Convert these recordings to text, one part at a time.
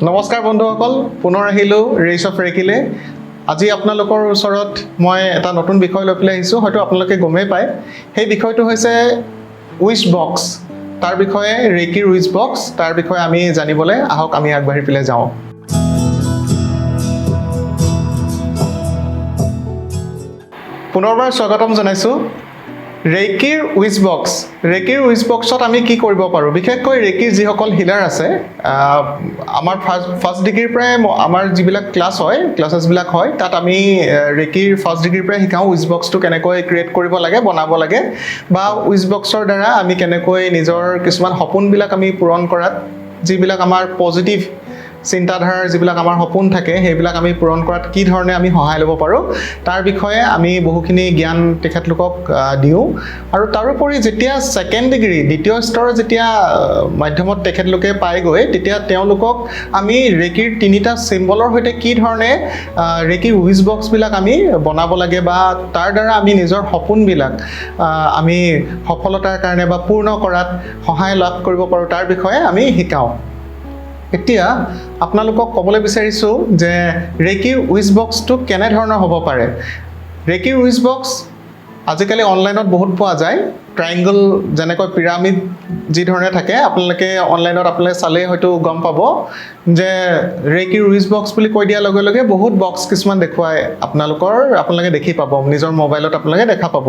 নমস্কাৰ বন্ধুসকল, পুনৰ আহিলোঁ ৰেইচ অফ ৰেকিলে। আজি আপোনালোকৰ ওচৰত মই এটা নতুন বিষয় লৈ পেলাই আহিছোঁ, হয়তো আপোনালোকে গমেই পায়। সেই বিষয়টো হৈছে উইচ বক্স। তাৰ বিষয়ে ৰেকিৰ উইচ বক্স, তাৰ বিষয়ে আমি জানিবলৈ আহক, আমি আগবাঢ়ি পেলাই যাওঁ। পুনৰবাৰ স্বাগতম জনাইছোঁ ৰেকিৰ উইচ বক্স। ৰেকিৰ উইচ বক্সত আমি কি কৰিব পাৰোঁ? বিশেষকৈ ৰেকিৰ যিসকল হিলাৰ আছে, আমাৰ ফাৰ্ষ্ট ডিগ্ৰীৰ পৰাই আমাৰ যিবিলাক ক্লাছেছবিলাক হয়, তাত আমি ৰেকিৰ ফাৰ্ষ্ট ডিগ্ৰীৰ পৰাই শিকাওঁ উইচ বক্সটো কেনেকৈ ক্ৰিয়েট কৰিব লাগে, বনাব লাগে, বা উইচ বক্সৰ দ্বাৰা আমি কেনেকৈ নিজৰ কিছুমান সপোনবিলাক আমি পূৰণ কৰাত, যিবিলাক আমাৰ পজিটিভ চিন্তাধাৰাৰ যিবিলাক আমাৰ সপোন থাকে, সেইবিলাক আমি পূৰণ কৰাত কি ধৰণে আমি সহায় ল'ব পাৰোঁ, তাৰ বিষয়ে আমি বহুখিনি জ্ঞান তেখেতলোকক দিওঁ। আৰু তাৰোপৰি যেতিয়া ছেকেণ্ড ডিগ্ৰী, দ্বিতীয় স্তৰৰ যেতিয়া মাধ্যমত তেখেতলোকে পায়গৈ, তেতিয়া তেওঁলোকক আমি ৰেকিৰ তিনিটা চিম্বলৰ সৈতে কি ধৰণে ৰেকিৰ উইচ বক্সবিলাক আমি বনাব লাগে, বা তাৰ দ্বাৰা আমি নিজৰ সপোনবিলাক আমি সফলতাৰ কাৰণে বা পূৰ্ণ কৰাত সহায় লাভ কৰিব পাৰোঁ, তাৰ বিষয়ে আমি শিকাওঁ। এতিয়া আপোনালোকক ক'বলৈ বিচাৰিছোঁ যে ৰেকিৰ উইচ বক্সটো কেনেধৰণৰ হ'ব পাৰে। ৰেকিৰ উইচ বক্স আজিকালি অনলাইনত বহুত পোৱা যায়। ট্ৰাইংগল, যেনেকৈ পিৰামিড যি ধৰণে থাকে, আপোনালোকে অনলাইনত চালেই হয়তো গম পাব যে ৰেকিৰ উইচ বক্স বুলি কৈ দিয়াৰ লগে লগে বহুত বক্স কিছুমান দেখুৱায়, আপোনালোকে দেখি পাব, নিজৰ মোবাইলত আপোনালোকে দেখা পাব।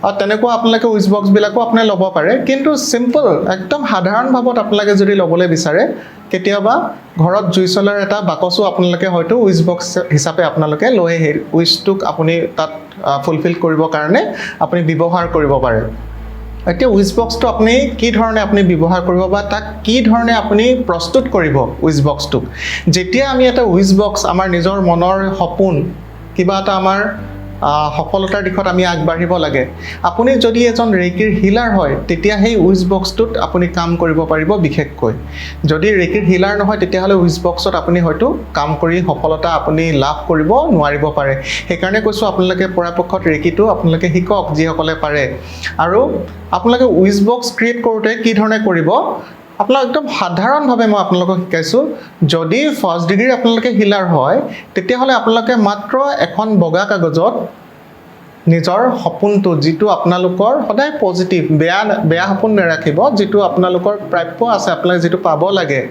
আৰু তেনেকুৱা আপোনালোকে উইচ বক্সবিলাকো আপুনি ল'ব পাৰে, কিন্তু চিম্পল একদম সাধাৰণ ভাৱত আপোনালোকে যদি ল'বলৈ বিচাৰে, কেতিয়াবা ঘৰত জুই চলাৰ এটা বাকচো আপোনালোকে হয়তো উইচ বক্স হিচাপে আপোনালোকে লৈ সেই উইচটোক আপুনি তাত ফুলফিল কৰিবৰ কাৰণে আপুনি ব্যৱহাৰ কৰিব পাৰে। এতিয়া উইচ বক্সটো আপুনি কি ধৰণে আপুনি ব্যৱহাৰ কৰিব, বা তাক কি ধৰণে আপুনি প্ৰস্তুত কৰিব উইচ বক্সটোক। যেতিয়া আমি এটা উইচ বক্স, আমাৰ নিজৰ মনৰ সপোন, কিবা এটা আমাৰ সফলতাৰ দিশত আমি আগবাঢ়িব লাগে, আপুনি যদি এজন ৰেকিৰ হিলাৰ হয়, তেতিয়া সেই উইচ বক্সটোত আপুনি কাম কৰিব পাৰিব। বিশেষকৈ যদি ৰেকিৰ হিলাৰ নহয়, তেতিয়াহ'লে উইচ বক্সত আপুনি হয়তো কাম কৰি সফলতা আপুনি লাভ কৰিব নোৱাৰিব পাৰে। সেইকাৰণে কৈছোঁ, আপোনালোকে পৰাপক্ষত ৰেকিটো আপোনালোকে শিকক যিসকলে পাৰে। আৰু আপোনালোকে উইচ বক্স ক্ৰিয়েট কৰোঁতে কি ধৰণে কৰিব, আপোনাক একদম সাধাৰণভাৱে মই আপোনালোকক শিকাইছোঁ। যদি ফাৰ্ষ্ট ডিগ্ৰীৰ আপোনালোকে হিলাৰ হয়, তেতিয়াহ'লে আপোনালোকে মাত্ৰ এখন বগা কাগজত নিজৰ সপোনটো, যিটো আপোনালোকৰ সদায় পজিটিভ, বেয়া সপোন নাৰাখিব, যিটো আপোনালোকৰ প্ৰাপ্য আছে, আপোনালোকে যিটো পাব লাগে,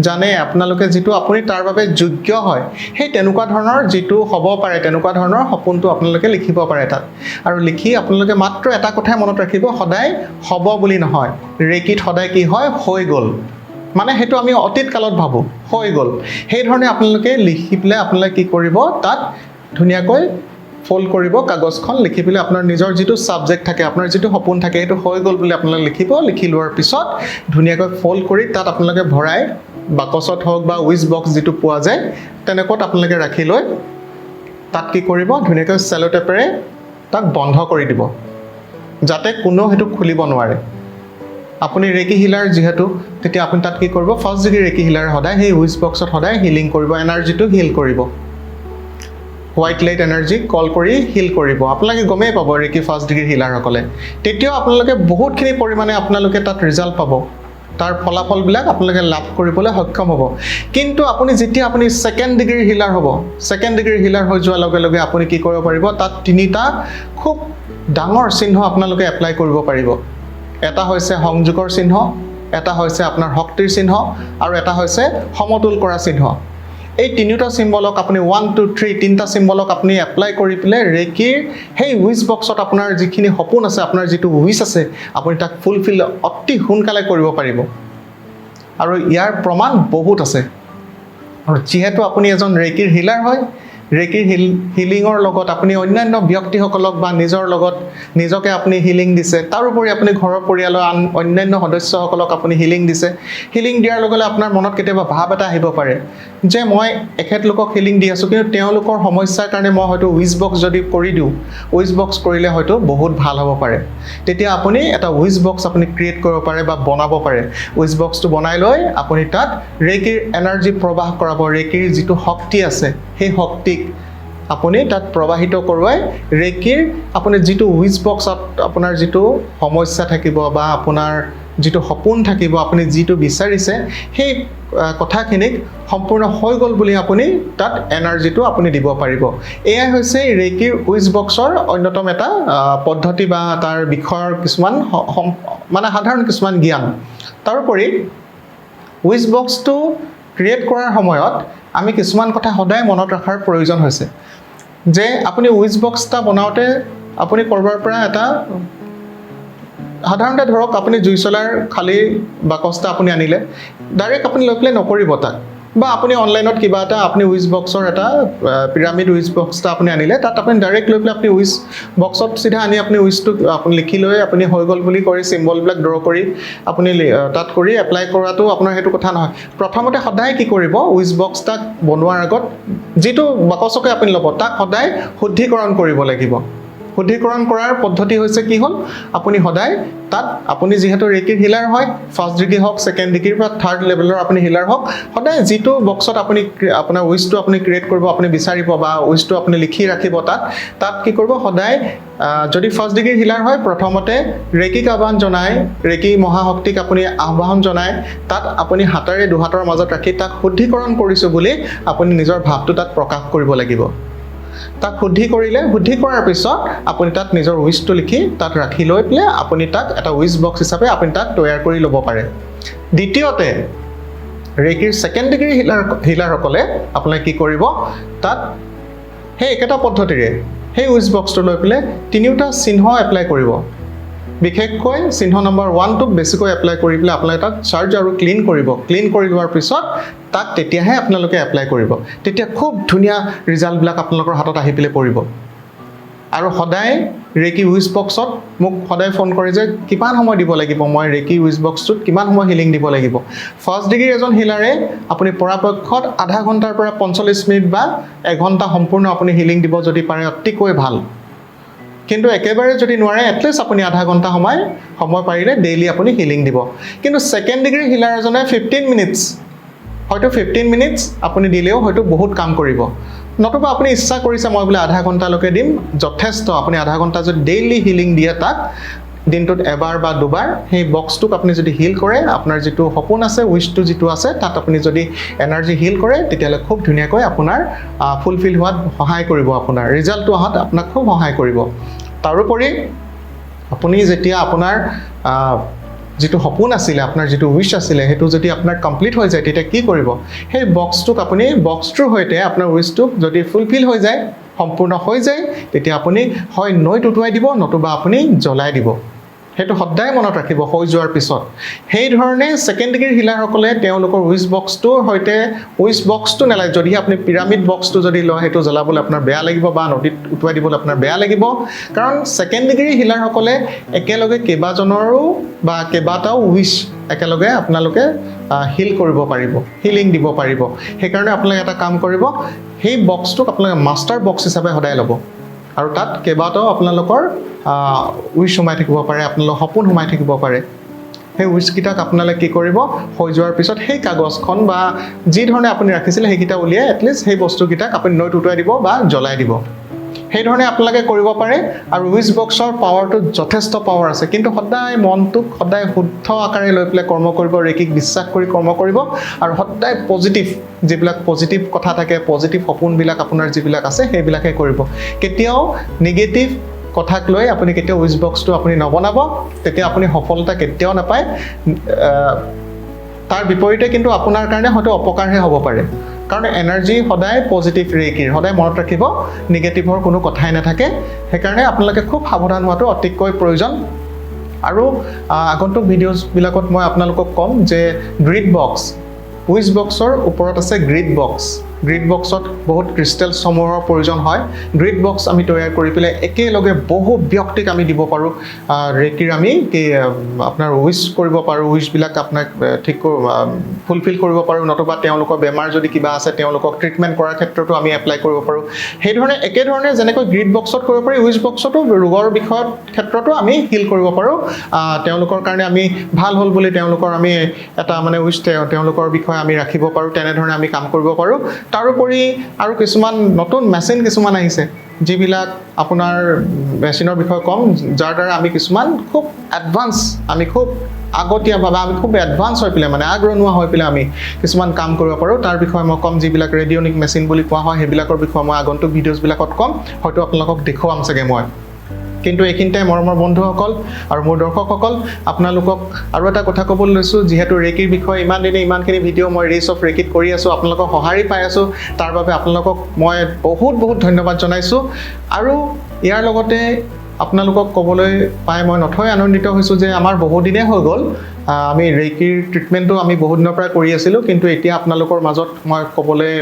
জানে আপোনালোকে, যিটো আপুনি তাৰ বাবে যোগ্য হয়, সেই তেনেকুৱা ধৰণৰ যিটো হ'ব পাৰে, তেনেকুৱা ধৰণৰ সপোনটো আপোনালোকে লিখিব পাৰে তাত। আৰু লিখি আপোনালোকে মাত্ৰ এটা কথাই মনত ৰাখিব, সদায় হ'ব বুলি নহয়। ৰেকিত সদায় কি হয়, হৈ গ'ল, মানে সেইটো আমি অতীত কালত ভাবোঁ, হৈ গ'ল। সেইধৰণে আপোনালোকে লিখি পেলাই আপোনালোকে কি কৰিব, তাত ধুনীয়াকৈ ফল্ড কৰিব কাগজখন, লিখি পেলাই আপোনাৰ নিজৰ যিটো ছাবজেক্ট থাকে, আপোনাৰ যিটো সপোন থাকে, সেইটো হৈ গ'ল বুলি আপোনালোকে লিখিব। লিখি লোৱাৰ পিছত ধুনীয়াকৈ ফল্ড কৰি তাত আপোনালোকে ভৰাই, বাকচত হওক বা উইচ বক্স যিটো পোৱা যায়, তেনেকুৱাত আপোনালোকে ৰাখি লৈ তাত কি কৰিব, ধুনীয়াকৈ চেলো টেপেৰে তাক বন্ধ কৰি দিব, যাতে কোনো সেইটো খুলিব নোৱাৰে। আপুনি ৰেকি হিলাৰ যিহেতু, তেতিয়া আপুনি তাত কি কৰিব, ফাৰ্ষ্ট ডিগ্ৰী ৰেকি হিলাৰ সদায় সেই উইচ বক্সত সদায় হিলিং কৰিব, এনাৰ্জিটো হিল কৰিব, হোৱাইট লাইট এনাৰ্জি কল কৰি হিল কৰিব। আপোনালোকে গমেই পাব ৰেকি ফাৰ্ষ্ট ডিগ্ৰী হিলাৰসকলে, তেতিয়াও আপোনালোকে বহুতখিনি পৰিমাণে আপোনালোকে তাত ৰিজাল্ট পাব, তাৰ ফলাফলবিলাক আপোনালোকে লাভ কৰিবলৈ সক্ষম হ'ব। কিন্তু যেতিয়া আপুনি ছেকেণ্ড ডিগ্ৰীৰ হিলাৰ হ'ব, ছেকেণ্ড ডিগ্ৰীৰ হিলাৰ হৈ যোৱাৰ লগে লগে আপুনি কি কৰিব পাৰিব, তাত তিনিটা খুব ডাঙৰ চিহ্ন আপোনালোকে এপ্লাই কৰিব পাৰিব। এটা হৈছে সংযোগৰ চিহ্ন, এটা হৈছে আপোনাৰ শক্তিৰ চিহ্ন, আৰু এটা হৈছে সমতুল কৰা চিহ্ন। এই তিনিটা চিম্বলক আপুনি 1, 2, 3 তিনিটা চিম্বলক আপুনি এপ্লাই কৰি পেলাই ৰেকিৰ সেই উইচ বক্সত আপোনাৰ যিখিনি সপোন আছে, আপোনাৰ যিটো উইচ আছে, আপুনি তাক ফুলফিল অতি সোনকালে কৰিব পাৰিব। আৰু ইয়াৰ প্ৰমাণ বহুত আছে। আৰু যিহেতু আপুনি এজন ৰেকিৰ হিলাৰ হয়, ৰেকিৰ হিলিঙৰ লগত আপুনি অন্যান্য ব্যক্তিসকলক বা নিজৰ লগত নিজকে আপুনি হিলিং দিছে, তাৰোপৰি আপুনি ঘৰৰ পৰিয়ালৰ অন্যান্য সদস্যসকলক আপুনি হিলিং দিছে। হিলিং দিয়াৰ লগে লগে আপোনাৰ মনত কেতিয়াবা ভাৱ এটা আহিব পাৰে যে মই এখেতলোকক হিলিং দি আছোঁ, কিন্তু তেওঁলোকৰ সমস্যাৰ কাৰণে মই হয়তো উইচ বক্স যদি কৰি দিওঁ, উইচ বক্স কৰিলে হয়তো বহুত ভাল হ'ব পাৰে। তেতিয়া আপুনি এটা উইচ বক্স আপুনি ক্ৰিয়েট কৰিব পাৰে বা বনাব পাৰে। উইচ বক্সটো বনাই লৈ আপুনি তাত ৰেকিৰ এনাৰ্জি প্ৰৱাহ কৰাব, ৰেকিৰ যিটো শক্তি আছে, সেই শক্তিক আপুনি তাত প্ৰবাহিত কৰোৱাই ৰেকিৰ আপুনি যিটো উইচ বক্সত আপোনাৰ যিটো সমস্যা থাকিব, বা আপোনাৰ যিটো সপোন থাকিব, আপুনি যিটো বিচাৰিছে সেই কথাখিনিক সম্পূৰ্ণ হৈ গ'ল বুলি আপুনি তাত এনাৰ্জিটো আপুনি দিব পাৰিব। এয়াই হৈছে ৰেইকিৰ উইচ বক্সৰ অন্যতম এটা পদ্ধতি বা তাৰ বিষয়ৰ কিছুমান মানে সাধাৰণ কিছুমান জ্ঞান। তাৰোপৰি উইচ বক্সটো ক্ৰিয়েট কৰাৰ সময়ত আমি কিছুমান কথা সদায় মনত ৰখাৰ প্ৰয়োজন হৈছে যে আপুনি উইচ বক্স এটা বনাওঁতে আপুনি ক'ৰবাৰ পৰা এটা সাধাৰণতে ধৰক আপুনি জুই চলাৰ খালী বাকচটা আপুনি আনিলে, ডাইৰেক্ট আপুনি লৈ পেলাই নকৰিব তাক, বা আপুনি অনলাইনত কিবা এটা আপুনি উইচ বক্সৰ এটা পিৰামিড উইচ বক্স এটা আপুনি আনিলে, তাত আপুনি ডাইৰেক্ট লৈ পেলাই আপুনি উইচ বক্সত চিধা আনি আপুনি উইচটো আপুনি লিখি লৈ আপুনি হৈ গ'ল বুলি কৰি চিম্বলবিলাক ড্ৰ কৰি আপুনি তাত কৰি এপ্লাই কৰাটো আপোনাৰ সেইটো কথা নহয়। প্ৰথমতে সদায় কি কৰিব, উইচ বক্স তাক বনোৱাৰ আগত যিটো বাকচকে আপুনি ল'ব তাক সদায় শুদ্ধিকৰণ কৰিব লাগিব। শুদ্ধিকৰণ কৰাৰ পদ্ধতি হৈছে কি হ'ল, আপুনি সদায় তাত আপুনি যিহেতু ৰেইকিৰ হিলাৰ হয়, ফাৰ্ষ্ট ডিগ্ৰী হওক, ছেকেণ্ড ডিগ্ৰীৰ পৰা থাৰ্ড লেভেলৰ আপুনি হিলাৰ হওক, সদায় যিটো বক্সত আপুনি আপোনাৰ উইচটো আপুনি ক্ৰিয়েট কৰিব, আপুনি বিচাৰিব বা উইচটো আপুনি লিখি ৰাখিব তাত কি কৰিব, সদায় যদি ফাৰ্ষ্ট ডিগ্ৰীৰ হিলাৰ হয় প্ৰথমতে ৰেইকিক আহ্বান জনাই, ৰেইকি মহাশক্তিক আপুনি আহ্বান জনাই তাত আপুনি হাতেৰে দুহাতৰ মাজত ৰাখি তাক শুদ্ধিকৰণ কৰিছোঁ বুলি আপুনি নিজৰ ভাৱটো তাত প্ৰকাশ কৰিব লাগিব। তাক শুদ্ধি কৰাৰ পিছত আপুনি তাত নিজৰ উইচটো লিখি তাত ৰাখি লৈ পেলাই আপুনি তাক এটা উইচ বক্স হিচাপে আপুনি তাক তৈয়াৰ কৰি ল'ব পাৰে। দ্বিতীয়তে ৰেইকিৰ ছেকেণ্ড ডিগ্ৰী হিলাৰসকলে আপোনালোকে কি কৰিব, তাত সেই একেটা পদ্ধতিৰে সেই উইচ বক্সটো লৈ পেলাই তিনিওটা চিহ্ন এপ্লাই কৰিব। বিশেষকৈ চিহ্ন নম্বৰ 1টোক বেছিকৈ এপ্লাই কৰি পেলাই আপোনালোকে তাক চাৰ্জ আৰু ক্লিন কৰিব। ক্লিন কৰি লোৱাৰ পিছত তাক তেতিয়াহে আপোনালোকে এপ্লাই কৰিব, তেতিয়া খুব ধুনীয়া ৰিজাল্টবিলাক আপোনালোকৰ হাতত আহি পেলাই পৰিব। আৰু সদায় ৰেইকি উইচ বক্সত মোক সদায় ফোন কৰে যে কিমান সময় দিব লাগিব, মই ৰেইকি উইচ বক্সটোত কিমান সময় হিলিং দিব লাগিব। ফাৰ্ষ্ট ডিগ্ৰীৰ এজন হিলাৰে আপুনি পৰাপক্ষত আধা ঘণ্টাৰ পৰা 45 মিনিট বা এঘণ্টা সম্পূৰ্ণ আপুনি হিলিং দিব যদি পাৰে অতিকৈ ভাল। কিন্তু একেবাৰে যদি নোৱাৰে এটলিষ্ট আপুনি আধা ঘণ্টা সময় পাৰিলে ডেইলি আপুনি হিলিং দিব। কিন্তু ছেকেণ্ড ডিগ্ৰী হিলাৰ এজনে 15 মিনিটছ আপুনি দিলেও হয়তো বহুত কাম কৰিব। নতুবা আপুনি ইচ্ছা কৰিছে মই বোলে আধা ঘণ্টালৈকে দিম, যথেষ্ট। আপুনি আধা ঘণ্টা যদি ডেইলি হিলিং দিয়ে তাক দিনটোত এবাৰ বা দুবাৰ, সেই বক্সটোক আপুনি যদি হিল কৰে, আপোনাৰ যিটো সপোন আছে, উইচটো যিটো আছে তাত আপুনি যদি এনাৰ্জি হিল কৰে, তেতিয়াহ'লে খুব ধুনীয়াকৈ আপোনাৰ ফুলফিল হোৱাত সহায় কৰিব, আপোনাৰ ৰিজাল্টটো অহাত আপোনাক খুব সহায় কৰিব। তাৰোপৰি আপুনি যেতিয়া আপোনাৰ যিটো সপোন আছিলে, আপোনাৰ যিটো উইচ আছিলে, সেইটো যদি আপোনাৰ কমপ্লিট হৈ যায় তেতিয়া কি কৰিব, সেই বক্সটোক আপুনি বক্সটোৰ সৈতে আপোনাৰ উইচটোক যদি ফুলফিল হৈ যায়, সম্পূৰ্ণ হৈ যায়, তেতিয়া আপুনি হয় নৈত উটুৱাই দিব, নতুবা আপুনি জ্বলাই দিব। সেইটো সদায় মনত ৰাখিব হৈ যোৱাৰ পিছত। সেইধৰণে ছেকেণ্ড ডিগ্ৰীৰ হিলাৰসকলে তেওঁলোকৰ উইচ বক্সটোৰ সৈতে উইচ বক্সটো নেলাগে, যদিহে আপুনি পিৰামিড বক্সটো যদি লয় সেইটো জ্বলাবলৈ আপোনাৰ বেয়া লাগিব বা নদীত উটুৱাই দিবলৈ আপোনাৰ বেয়া লাগিব। কাৰণ ছেকেণ্ড ডিগ্ৰীৰ হিলাৰসকলে একেলগে কেইবাজনৰো বা কেইবাটাও উইচ একেলগে আপোনালোকে হিল কৰিব পাৰিব, হিলিং দিব পাৰিব। সেইকাৰণে আপোনালোকে এটা কাম কৰিব, সেই বক্সটোক আপোনালোকে মাষ্টাৰ বক্স হিচাপে সদায় ল'ব, আৰু তাত কেইবাটাও আপোনালোকৰ উইচ সোমাই থাকিব পাৰে, আপোনালোকৰ সপোন সোমাই থাকিব পাৰে। সেই উইচকেইটাক আপোনালোকে কি কৰিব, হৈ যোৱাৰ পিছত সেই কাগজখন বা যি ধৰণে আপুনি ৰাখিছিলে সেইকেইটা উলিয়াই এটলিষ্ট সেই বস্তুকেইটাক আপুনি নৈত উটুৱাই দিব বা জ্বলাই দিব। সেইধৰণে আপোনালোকে কৰিব পাৰে। আৰু উইচ বক্সৰ পাৱাৰটোত যথেষ্ট পাৱাৰ আছে, কিন্তু সদায় মনটোক সদায় শুদ্ধ আকাৰে লৈ পেলাই কৰ্ম কৰিব, ৰেইকিক বিশ্বাস কৰি কৰ্ম কৰিব, আৰু সদায় পজিটিভ যিবিলাক পজিটিভ কথা থাকে, পজিটিভ সপোনবিলাক আপোনাৰ যিবিলাক আছে সেইবিলাকে কৰিব। কেতিয়াও নিগেটিভ কথাক লৈ আপুনি কেতিয়াও উইচ বক্সটো আপুনি নবনাব, তেতিয়া আপুনি সফলতা কেতিয়াও নাপায়। তাৰ বিপৰীতে কিন্তু আপোনাৰ কাৰণে হয়তো অপকাৰহে হ'ব পাৰে, কাৰণ এনাৰ্জি সদায় পজিটিভ ৰেইকিৰ, সদায় মনত ৰাখিব নিগেটিভৰ কোনো কথাই নাথাকে। সেইকাৰণে আপোনালোকে খুব সাৱধান হোৱাটো অতিকৈ প্ৰয়োজন। আৰু আগন্তুক ভিডিঅ'বিলাকত মই আপোনালোকক ক'ম যে গ্ৰিড বক্স, উইচ বক্সৰ ওপৰত আছে গ্ৰিড বক্স। গ্ৰিড বক্সত বহুত ক্ৰিষ্টেলসমূহৰ প্ৰয়োজন হয়। গ্ৰিড বক্স আমি তৈয়াৰ কৰি পেলাই একেলগে বহু ব্যক্তিক আমি দিব পাৰোঁ। ৰেইকিৰ আমি আপোনাৰ উইচ কৰিব পাৰোঁ, উইচবিলাক আপোনাক ঠিক ফুলফিল কৰিব পাৰোঁ, নতুবা তেওঁলোকৰ বেমাৰ যদি কিবা আছে তেওঁলোকক ট্ৰিটমেণ্ট কৰাৰ ক্ষেত্ৰতো আমি এপ্লাই কৰিব পাৰোঁ। সেইধৰণে একেধৰণে যেনেকৈ গ্ৰিড বক্সত কৰিব পাৰি, উইচ বক্সতো ৰোগৰ বিষয়ৰ ক্ষেত্ৰতো আমি হিল কৰিব পাৰোঁ। তেওঁলোকৰ কাৰণে আমি ভাল হ'ল বুলি তেওঁলোকৰ আমি এটা মানে উইচ তেওঁলোকৰ বিষয়ে আমি ৰাখিব পাৰোঁ, তেনেধৰণে আমি কাম কৰিব পাৰোঁ। তাৰোপৰি আৰু কিছুমান নতুন মেচিন কিছুমান আহিছে, যিবিলাক আপোনাৰ মেচিনৰ বিষয়ে ক'ম, যাৰ দ্বাৰা আমি কিছুমান খুব এডভান্স, আমি খুব আগতীয়াভাৱে আমি খুব এডভান্স হৈ পেলাই মানে আগৰণুৱা হৈ পেলাই আমি কিছুমান কাম কৰিব পাৰোঁ তাৰ বিষয়ে মই ক'ম যিবিলাক ৰেডিঅনিক মেচিন বুলি কোৱা হয় সেইবিলাকৰ বিষয়ে মই আগন্তুক ভিডিঅ'ছবিলাকত ক'ম হয়তো আপোনালোকক দেখুৱাম চাগে মই কিন্তু এইখিনিতে মৰমৰ বন্ধুসকল আৰু মোৰ দৰ্শকসকল আপোনালোকক আৰু এটা কথা ক'বলৈ লৈছোঁ যিহেতু ৰেকিৰ বিষয়ে ইমান দিনে ইমানখিনি ভিডিঅ' মই ৰেচ অফ ৰেকিত কৰি আছোঁ আপোনালোকক সঁহাৰি পাই আছোঁ তাৰ বাবে আপোনালোকক মই বহুত ধন্যবাদ জনাইছোঁ আৰু ইয়াৰ লগতে আপোনালোকক ক'বলৈ পাই মই নথৈ আনন্দিত হৈছোঁ যে আমাৰ বহুদিনে হৈ গ'ল আমি ৰেকিৰ ট্ৰিটমেণ্টটো আমি বহুত দিনৰ পৰা কৰি আছিলোঁ কিন্তু এতিয়া আপোনালোকৰ মাজত মই ক'বলৈ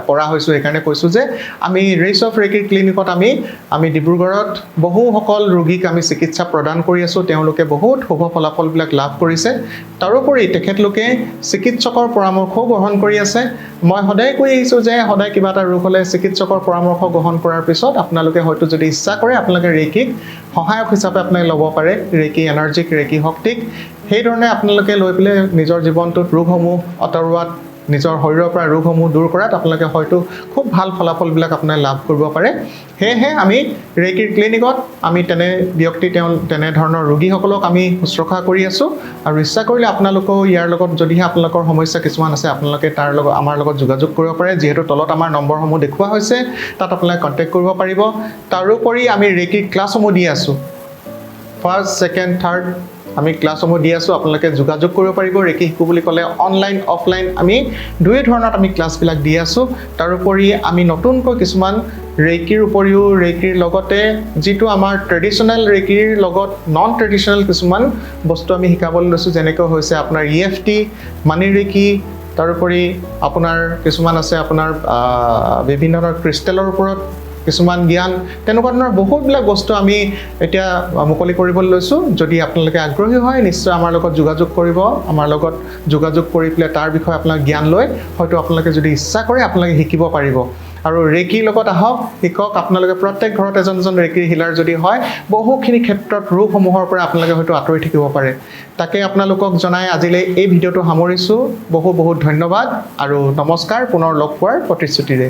পৰা হৈছোঁ সেইকাৰণে কৈছোঁ যে আমি ৰেচ অফ ৰেকিৰ ক্লিনিকত আমি ডিব্ৰুগড়ত বহুসকল ৰোগীক আমি চিকিৎসা প্ৰদান কৰি আছোঁ তেওঁলোকে বহুত শুভ ফলাফলবিলাক লাভ কৰিছে তাৰোপৰি তেখেতলোকে চিকিৎসকৰ পৰামৰ্শও গ্ৰহণ কৰি আছে মই সদায় কৈ আহিছোঁ যে সদায় কিবা এটা ৰোগ হ'লে চিকিৎসকৰ পৰামৰ্শ গ্ৰহণ কৰাৰ পিছত আপোনালোকে হয়তো যদি ইচ্ছা কৰে আপোনালোকে ৰেকিক সহায়ক হিচাপে আপোনালোকে ল'ব পাৰে ৰেকি এনাৰ্জিক ৰেকি শক্তিক সেইধৰণে আপোনালোকে লৈ পেলাই নিজৰ জীৱনটোত ৰোগসমূহ আঁতৰোৱাত নিজৰ শৰীৰৰ পৰা ৰোগসমূহ দূৰ কৰাত আপোনালোকে হয়তো খুব ভাল ফলাফলবিলাক আপোনালোকে লাভ কৰিব পাৰে সেয়েহে আমি ৰেকিৰ ক্লিনিকত আমি তেনেধৰণৰ ৰোগীসকলক আমি শুশ্ৰূষা কৰি আছোঁ আৰু ইচ্ছা কৰিলে আপোনালোকেও ইয়াৰ লগত যদিহে আপোনালোকৰ সমস্যা কিছুমান আছে আপোনালোকে আমাৰ লগত যোগাযোগ কৰিব পাৰে যিহেতু তলত আমাৰ নম্বৰসমূহ দেখুওৱা হৈছে তাত আপোনালোকে কণ্টেক্ট কৰিব পাৰিব তাৰোপৰি আমি ৰেকিৰ ক্লাছসমূহ দি আছোঁ ফাৰ্ষ্ট ছেকেণ্ড থাৰ্ড আমি ক্লাছসমূহ দি আছোঁ আপোনালোকে যোগাযোগ কৰিব পাৰিব ৰেকি শিকো বুলি ক'লে অনলাইন অফলাইন আমি দুই ধৰণত আমি ক্লাছবিলাক দি আছোঁ তাৰোপৰি আমি নতুনকৈ কিছুমান ৰেকিৰ উপৰিও ৰেকিৰ লগতে যিটো আমাৰ ট্ৰেডিশ্যনেল ৰেকিৰ লগত নন ট্ৰেডিশ্যনেল কিছুমান বস্তু আমি শিকাবলৈ লৈছোঁ যেনেকৈ হৈছে আপোনাৰ EFT মানি ৰেকি তাৰোপৰি আপোনাৰ কিছুমান আছে আপোনাৰ বিভিন্ন ধৰণৰ ক্ৰিষ্টেলৰ ওপৰত কিছুমান জ্ঞান তেনেকুৱা ধৰণৰ বহুতবিলাক বস্তু আমি এতিয়া মুকলি কৰিবলৈ লৈছোঁ যদি আপোনালোকে আগ্ৰহী হয় নিশ্চয় আমাৰ লগত যোগাযোগ কৰিব আমাৰ লগত যোগাযোগ কৰি পেলাই তাৰ বিষয়ে আপোনালোকে জ্ঞান লৈ হয়তো আপোনালোকে যদি ইচ্ছা কৰে আপোনালোকে শিকিব পাৰিব আৰু ৰেকিৰ লগত আহক শিকক আপোনালোকে প্ৰত্যেক ঘৰত এজন ৰেকিৰ হিলাৰ যদি হয় বহুখিনি ক্ষেত্ৰত ৰোগসমূহৰ পৰা আপোনালোকে হয়তো আঁতৰি থাকিব পাৰে তাকে আপোনালোকক জনাই আজিলৈ এই ভিডিঅ'টো সামৰিছোঁ বহুত ধন্যবাদ আৰু নমস্কাৰ পুনৰ লগ পোৱাৰ প্ৰতিশ্ৰুতিৰে